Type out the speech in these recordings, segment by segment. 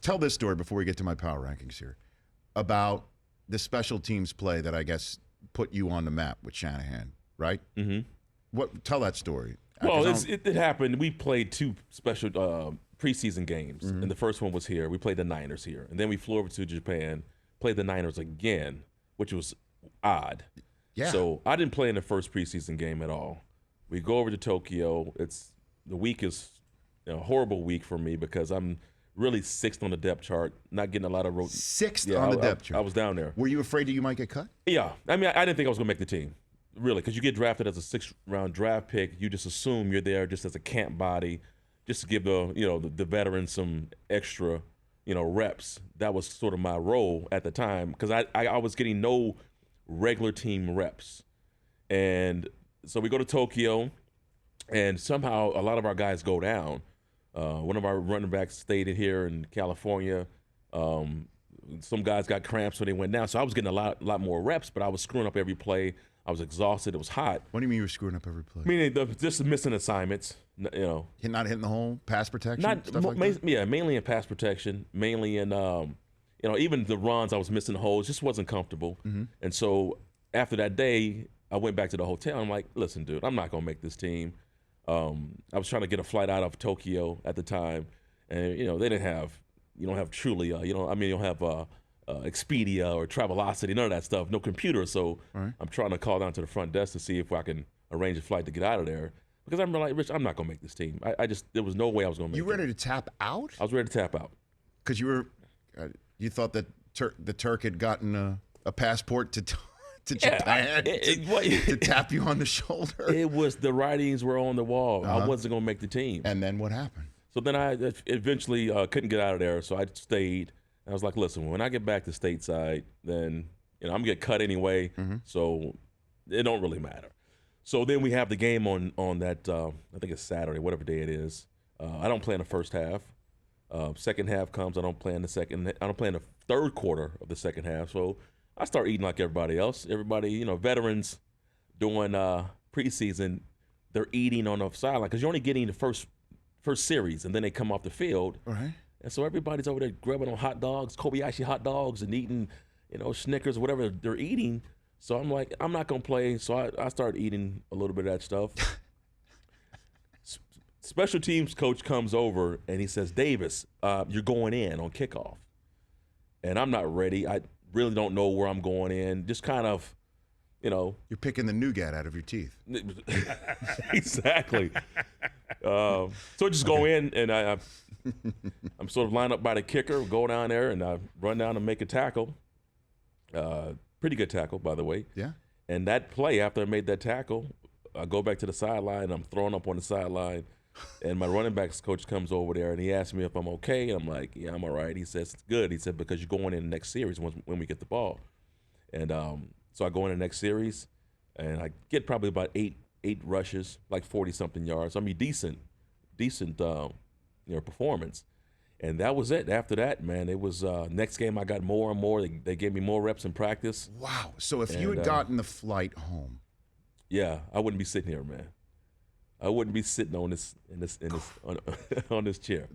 tell this story before we get to my power rankings here about the special teams play that I guess put you on the map with Shanahan, right? Mm-hmm. Tell that story. Well, it happened. We played 2 special preseason games, and the first one was here. We played the Niners here, and then we flew over to Japan, played the Niners again, which was odd. Yeah. So I didn't play in the first preseason game at all. We go over to Tokyo. The week is a horrible week for me because I'm really 6th on the depth chart, not getting a lot of road. 6th on the depth chart. I was down there. Were you afraid that you might get cut? Yeah. I mean, I didn't think I was going to make the team, really, because you get drafted as a 6th-round draft pick. You just assume you're there just as a camp body, just to give the veterans some extra, reps. That was sort of my role at the time because I was getting no regular team reps. And so we go to Tokyo, and somehow a lot of our guys go down. One of our running backs stayed in here in California. Some guys got cramps when they went down. So I was getting a lot more reps, but I was screwing up every play. I was exhausted. It was hot. What do you mean you were screwing up every play? Meaning just missing assignments, Not hitting the hole, pass protection, stuff like that? Yeah, mainly in pass protection, mainly in, even the runs I was missing holes, just wasn't comfortable. Mm-hmm. And so after that day, I went back to the hotel. I'm like, listen, dude, I'm not going to make this team. I was trying to get a flight out of Tokyo at the time, and they didn't have, you don't have Trulia, you don't have Expedia or Travelocity, none of that stuff, no computer. So right. I'm trying to call down to the front desk to see if I can arrange a flight to get out of there because I'm like, Rich, I'm not gonna make this team. There was no way I was gonna make it. You ready to tap out? I was ready to tap out because you thought that the Turk had gotten a passport to Japan to tap you on the shoulder. It was the writings were on the wall. I wasn't gonna make the team. And then what happened? So then I eventually couldn't get out of there, so I stayed. I was like, listen, when I get back to stateside, then I'm gonna get cut anyway, so it don't really matter. So then we have the game on that I think it's Saturday, whatever day it is. I don't play in the first half. Second half comes, I don't play in the second. I don't play in the third quarter of the second half. So I start eating like everybody else. Everybody, veterans doing preseason, they're eating on the sideline because you're only getting the first series, and then they come off the field. Right. And so everybody's over there grabbing on hot dogs, Kobayashi hot dogs, and eating, Snickers or whatever they're eating. So I'm like, I'm not going to play. So I started eating a little bit of that stuff. Special teams coach comes over, and he says, Davis, you're going in on kickoff. And I'm not ready. I really don't know where I'm going in. Just kind of, You're picking the nougat out of your teeth. Exactly. So I just go in, and I'm sort of lined up by the kicker, go down there, and I run down and make a tackle. Pretty good tackle, by the way. Yeah. And that play, after I made that tackle, I go back to the sideline. I'm thrown up on the sideline, and my running backs coach comes over there, and he asks me if I'm okay. And I'm like, yeah, I'm all right. He says, it's good. He said, because you're going in the next series when we get the ball. And so I go in the next series, and I get probably about eight rushes, like 40-something yards. I mean, decent performance. And that was it. After that, man, it was next game I got more and more. They gave me more reps in practice. Wow. So if you had gotten the flight home. Yeah, I wouldn't be sitting here, man. I wouldn't be sitting on this on this chair.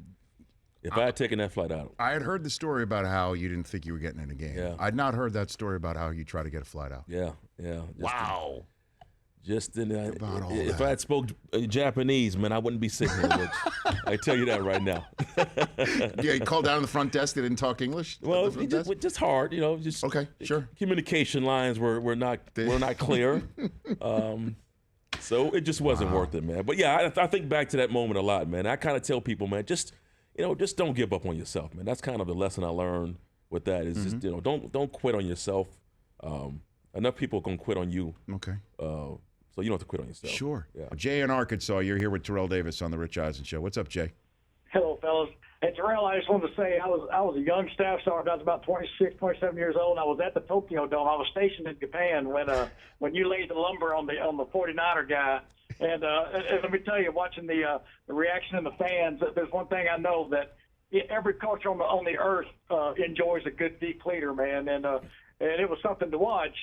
If I had taken that flight out. I had heard the story about how you didn't think you were getting in a game. Yeah. I'd not heard that story about how you tried to get a flight out. Yeah. Wow. If I had spoke Japanese, man, I wouldn't be sitting here, Rich. I tell you that right now. Yeah, you called down to the front desk. They didn't talk English. Well, just hard, Just okay, sure. Communication lines were not clear, so it just wasn't worth it, man. But yeah, I think back to that moment a lot, man. I kind of tell people, man, just don't give up on yourself, man. That's kind of the lesson I learned with that. Is just don't quit on yourself. Enough people are gonna quit on you. Okay. So you don't have to quit on yourself. Sure. Yeah. Jay in Arkansas, you're here with Terrell Davis on the Rich Eisen Show. What's up, Jay? Hello, fellas. Hey, Terrell, I just wanted to say I was a young staff sergeant. I was about 26, 27 years old. And I was at the Tokyo Dome. I was stationed in Japan when you laid the lumber on the 49er guy. And let me tell you, watching the reaction of the fans, there's one thing I know, that every culture on the earth enjoys a good deep leader, man. And it was something to watch.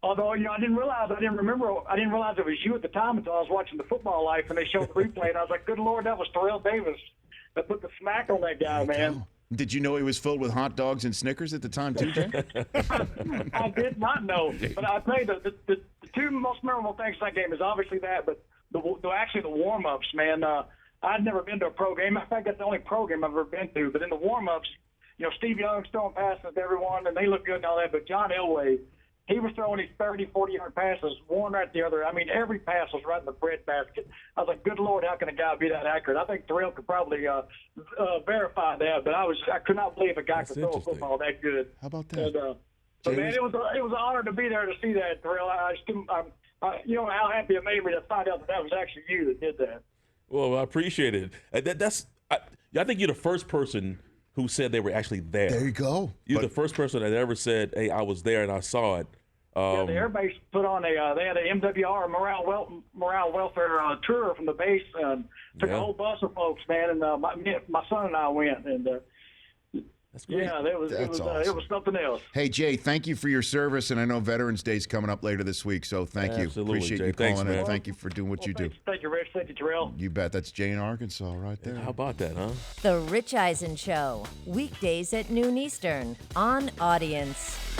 Although, I didn't realize it was you at the time until I was watching the Football Life and they showed the replay, and I was like, good Lord, that was Terrell Davis that put the smack on that guy, man. Did you know he was filled with hot dogs and Snickers at the time too, Jay? I did not know, but I tell you the two most memorable things in that game is obviously that, but actually the warm-ups, man. I'd never been to a pro game. In fact, that's the only pro game I've ever been to. But in the warm-ups, Steve Young's throwing passes to everyone, and they look good and all that. But John Elway, he was throwing these 30, 40-yard passes, one right the other. I mean, every pass was right in the bread basket. I was like, good Lord, how can a guy be that accurate? I think Terrell could probably verify that, but I could not believe a guy could throw a football that good. How about that? And, so, man, it was an honor to be there to see that, Terrell. You know how happy it made me to find out that was actually you that did that. Well, I appreciate it. I think you're the first person who said they were actually there. There you go. You're the first person that ever said, "Hey, I was there and I saw it." Yeah, the Air Base put on they had an MWR morale welfare tour from the base and took a whole bus of folks, man. And my son and I went, and that's great. Yeah, it was something else. Hey, Jay, thank you for your service, and I know Veterans Day is coming up later this week, so thank you. Absolutely, Appreciate Jay. you calling Thanks, in. man. Thank you for doing what you do. Thank you, Rich. Thank you, Terrell. You bet. That's Jay in Arkansas right there. How about that, huh? The Rich Eisen Show, weekdays at noon Eastern on Audience.